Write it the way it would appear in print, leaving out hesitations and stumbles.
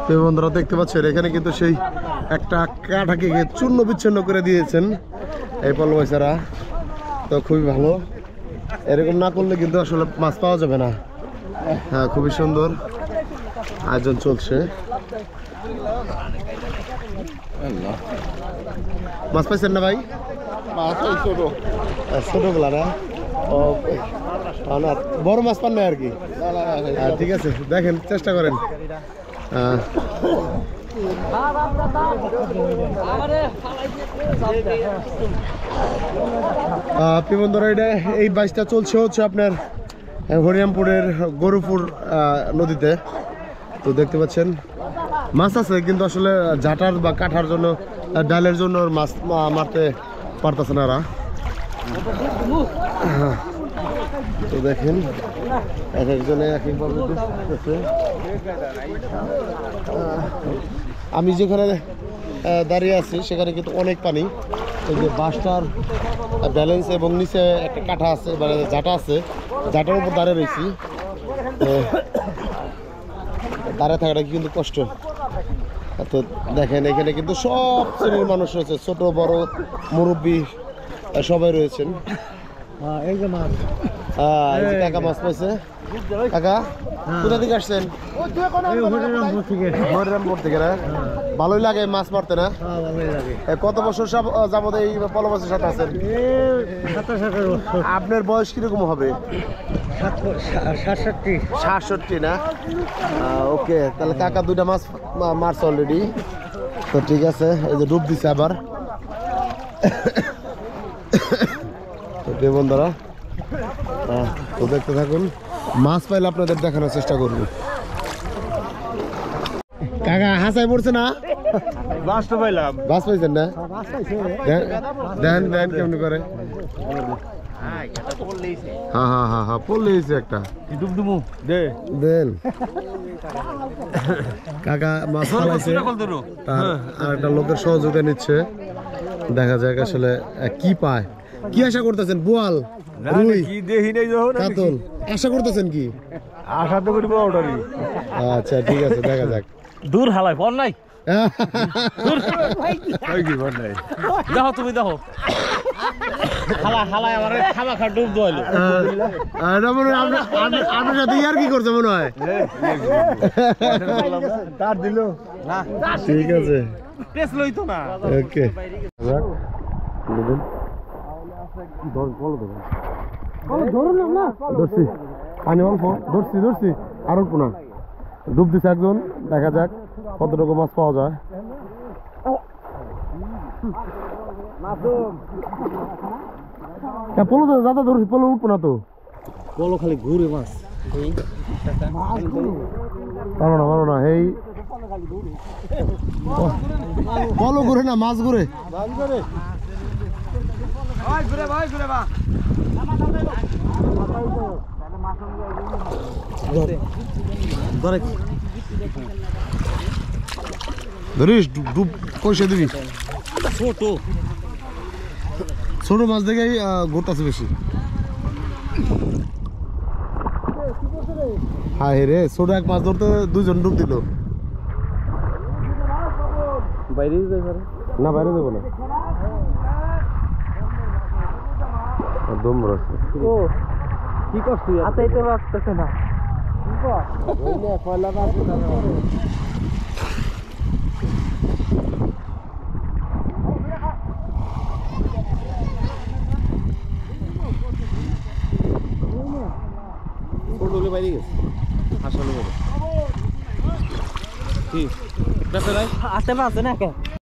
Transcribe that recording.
তো বন্ধুরা দেখতে পাচ্ছেন এখানে কিন্তু সেই একটা কাঠাকে চূর্ণ বিচ্ছিন্ন করে দিয়েছেন এই পল ভাইসারা। তো খুবই ভালো, এরকম না করলে কিন্তু আসলে মাছ পাওয়া যাবে না। হ্যাঁ, খুবই সুন্দর আয়োজন চলছে। মাছ পাইছেন না ভাই? ছোটগুলা না, বড় মাছ পান না আর কি। ঠিক আছে, দেখেন, চেষ্টা করেন। বন্ধুরা এটা এই বাইচটা চলছে হচ্ছে আপনার হরিরামপুরের গরুপুর নদীতে। তো দেখতে পাচ্ছেন মাছ আছে, কিন্তু আসলে ঝাঁটার বা কাঠার জন্য, ডালের জন্য মাছ মারতে পারতেছে না এরা। তো দেখেন এক একজনে এক একভাবে করতেছে। আমি যেখানে দাঁড়িয়ে আছি সেখানে কিন্তু অনেক পানি। এই যে বাসটার ব্যালেন্স এবং নিচে একটা কাঠা আছে, মানে ঝাঁটা আছে, ঝাঁটার উপর দাঁড়িয়ে রয়েছি। দাঁড়িয়ে থাকাটা কিন্তু কষ্ট। তো দেখেন এখানে কিন্তু সব শ্রেণীর মানুষ রয়েছে, ছোট বড় মুরব্বী সবাই রয়েছেন। এই যে মাছ, কাকা মাছ পাইছে। কাকা কোথা থেকে আসছেন? হরিরামপুর থেকে না? ভালোই লাগে মাছ মারতে না? কত বছর যাবত এই পলমাছের সাথে আছেন? আপনার বয়স কিরকম হবে? 67 না? ওকে, তাহলে কাকা দুইটা মাছ মারছে অলরেডি। তো ঠিক আছে, এই যে ডুব দিছে আবার। বন্ধুরা তো দেখতে থাকুন, মাছ পাইলে আপনাদের দেখানোর চেষ্টা করবো। কাকা হাসাই পড়ছে না? মাছ পাইছেন না? দেন দেন কেমনি করে। হ্যাঁ পড়লেইছে একটা। দেন কাকা মাছ পাইছে, আর একটা লোকের সহযোগিতা নিচ্ছে। দেখা যাক আসলে কি পায়। কি আশা করতেছেন? বোয়াল, রুই, কাতল আশা করতেছেন কি? আশা তো করি বড়টারই। আচ্ছা ঠিক আছে, দেখা যাক। দূর হালাই ফোন নাই। দেখো তুমি দেখো, হালাই আমার খামা খা ডুব দোয়াইলো। আপনার সাথে আর কি করছে মনে হয়? তার দিল না, ঠিক আছে, টেস্ট লইতো না। ওকে, ধরছি পানি অল্প, ধরছি আর অল্প না। ডুব দিছে একজন, দেখা যাক কতটুকু মাছ পাওয়া যায়। পলো দাদা ধরছি, পলো উঠবো না তো, পলো খালি ঘুরে মাছ। পারো না এই পলো ঘুরে না, মাছ ঘুরে। ধরিস ডুব পয়সা দিবি। ছোট মাছ দেখেই ঘুরতেছে বেশি। হ্যাঁ রে, ছোট এক মাছ ধরতে দুজন ডুব দিল। না বাইরে দেবো না, একদম কি করছিস? আচ্ছা এটা রাখতেছে না। বাইরে গেছে আসলে কি আছে না?